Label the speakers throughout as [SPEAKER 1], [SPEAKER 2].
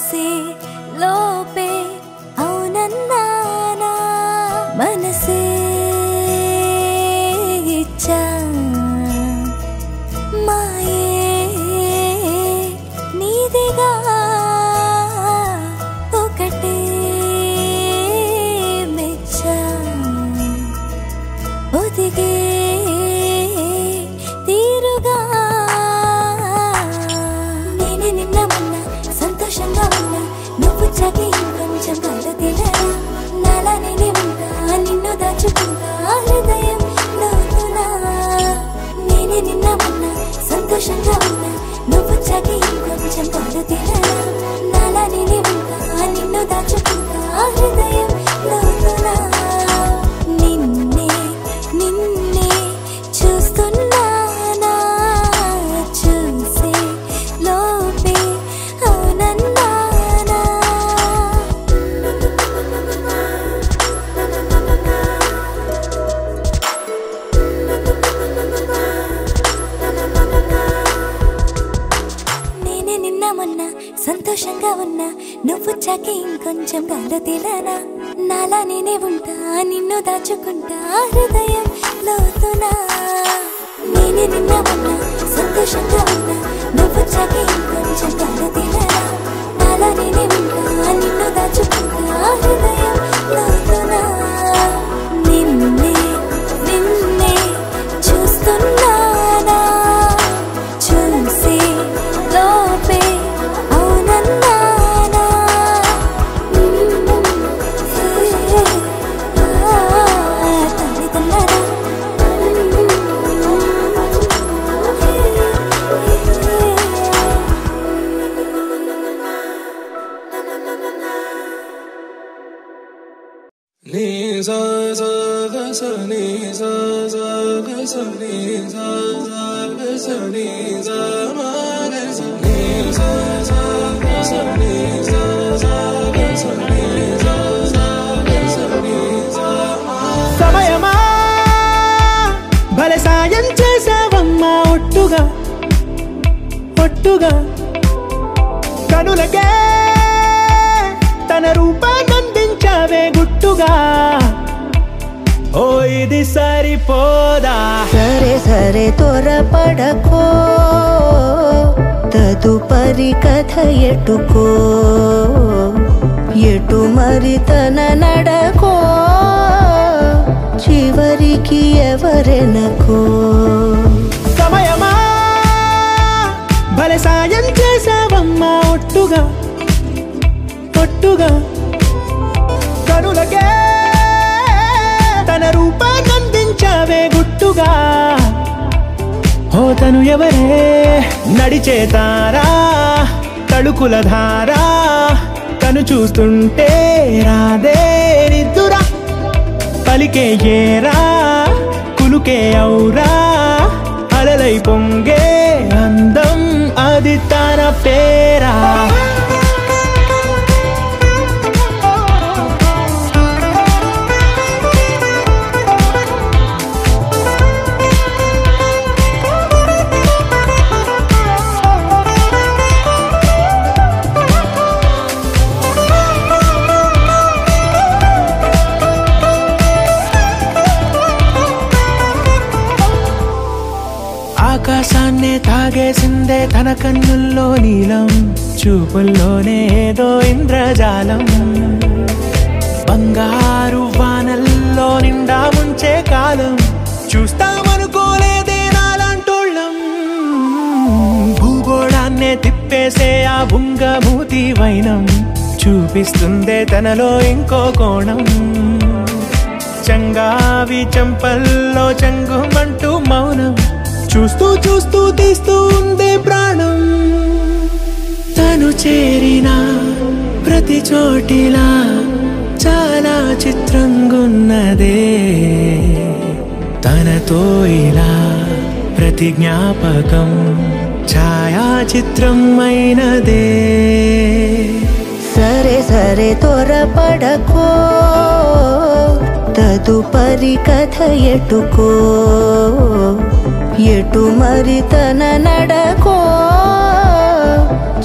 [SPEAKER 1] చూసే లోపే అవునన్నానా మనసే ఇచ్చా మాయే నీదిగా ఒకటే మెచ్చా ఒదిగే తీరుగా నేనే నిన్న మొన్న సంతోషంగా ఉన్నా నువ్వు చకి కొంచెం కలదిలా నాలా నేనే ఉంటా నిన్ను దాచుకుంటా హృదయం లోతునా నేనే నిన్న మొన్న సంతోషంగా ఉన్నా నువ్వు చకి కొంచెం కలదిలా నాలా నేనే ఉంటా నిన్ను దాచుకుంటా హృదయం లోతునా నిన్నే నిన్నే చూస్తున్నానా చూసే లోపే అవునన్నానా నేనే నిన్న మొన్న సంతోషంగా ఉన్నా నువ్వు చాకి ఇంకొంచెం గాలతీలానా నాలా నేనే ఉంటా నిన్ను దాచుకుంటా హృదయం లోతునా నేనే నిన్న మొన్న సంతోషంగా ఉన్నా నువ్వు చాకి ఇంకొంచెం గాలతీలానా నాలా నేనే ఉంటా నిన్ను దాచుకుంటా హృదయం లోతునా నిన్నే నిన్నే చూస్తున్నానా చూసే లోపే అవునన్నానా తల్లిదండ్రులారా
[SPEAKER 2] ni sa sa ga sa ni sa sa ga sa ni sa sa ga sa ni sa ma ga sa ni sa sa ga sa ni sa sa ga sa ni sa sa ga sa ni sa
[SPEAKER 3] సమయమా భలే సాయం చేసావమ్మా ఒట్టుగా ఒట్టుగా కనులకే తన రూపాన్నందించావే గుట్టుగా ఓ ఇది సరిపోదా
[SPEAKER 4] సరే సరే త్వరపడకో తదుపరి కథ ఎటుకో ఎటు మరి తన నడకో చివరికి ఎవరెనకో
[SPEAKER 3] సమయమా భలే సాయం చేసావమ్మా ఒట్టుగా ఒట్టుగా కనులకే తన రూపాన్నందించావే గుట్టుగా ఓ తను ఎవరే నడిచే తారా తళుకుల ధారా తను చూస్తుంటే రాదే నిద్దురా పలికే ఏరా కులుకే ఔరా అలలై పొంగే అందం అది తన పేరా ఆకాశాన్నే తాగేసిందే తన కన్నుల్లో నీలం చూపుల్లోనే ఏదో ఇంద్రజాలం బంగారు వానల్లో నిండా ముంచే కాలం చూస్తామనుకోలేదే నాలాంటోళ్ళం భూగోళాన్నే తిప్పేసే ఆ బుంగమూతి వైనం చూపిస్తుందే తనలో ఇంకో కోణం చంగావి చెంపల్లో చంగుమంటూ మౌనం చూస్తూ చూస్తూ తీస్తూ ఉందే ప్రాణం తను చేరిన ప్రతి చోటిలా చాలా చిత్రంగున్నదే తనతో ఇలా ప్రతి జ్ఞాపకం ఛాయాచిత్రం అయినదే
[SPEAKER 4] సరే సరే త్వరపడకో తదుపరి కథ ఎటుకో ఎటు మరి తన నడకో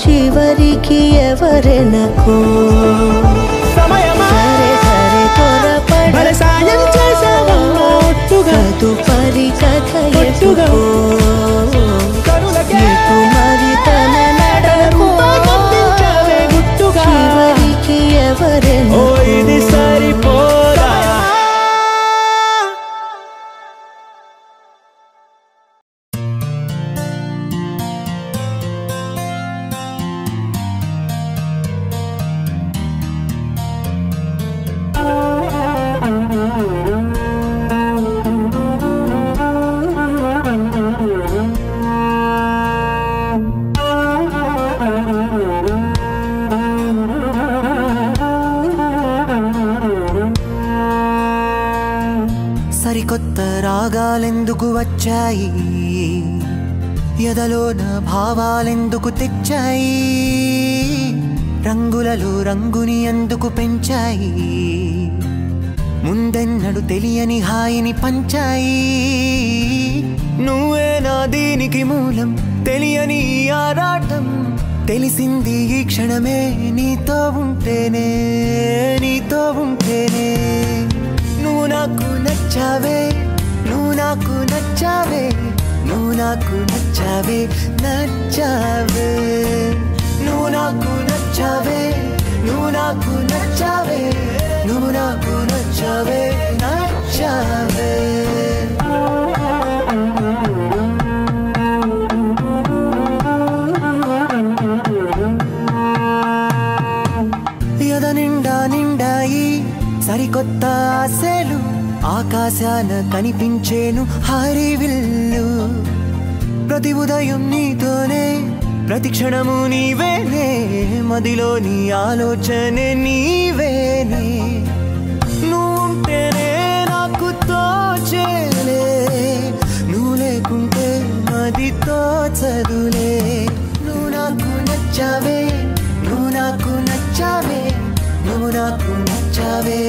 [SPEAKER 4] చివరికి ఎవరెనకో
[SPEAKER 3] సమయమా
[SPEAKER 4] సరే సరే త్వరపడ
[SPEAKER 3] సాయం చేసావమ్మా ఒట్టుగా
[SPEAKER 4] తదుపరి కథ
[SPEAKER 3] ఒట్టుగా కరులకే
[SPEAKER 4] ఎటు మరి తన నడకో
[SPEAKER 3] పంపించావే గుట్టుగా
[SPEAKER 4] చివరికి ఎవరెనకో
[SPEAKER 3] ఓ ఇది సరిపోదా
[SPEAKER 5] సరికొత్త రాగాలెందుకు వచ్చాయి ఎదలోన భావాలెందుకు తెచ్చాయి రంగులలో రంగుని ఎందుకు పెంచాయి ముందెన్నడు తెలియని హాయిని పంచాయి నువ్వే నా దీనికి మూలం తెలియని ఆరాటం తెలిసింది ఈ క్షణమే నీతో ఉంటేనే నువ్వు నాకు నచ్చావే నువ్వు నాకు నచ్చావే నువ్వు నాకు నచ్చావే నచ్చావే నువ్వు నాకు నచ్చావే నువ్వు నాకు నచ్చావే నువ్వు నాకు నచ్చావే నచ్చావే ఎద నిండా నిండాయి సరికొత్త ఆశలు ఆకాశాన కనిపించేను హరివిల్లు ప్రతి ఉదయం నీతోనే ప్రతి క్షణము నీవేనే మదిలో నీ ఆలోచనే నీవేనే నువ్వుంటేనే నాకు తోచేలే నువ్వు లేకుంటే మది తోచదులే నువ్వు నాకు నచ్చావే నువ్వు నాకు నచ్చావే నువ్వు నాకు నచ్చావే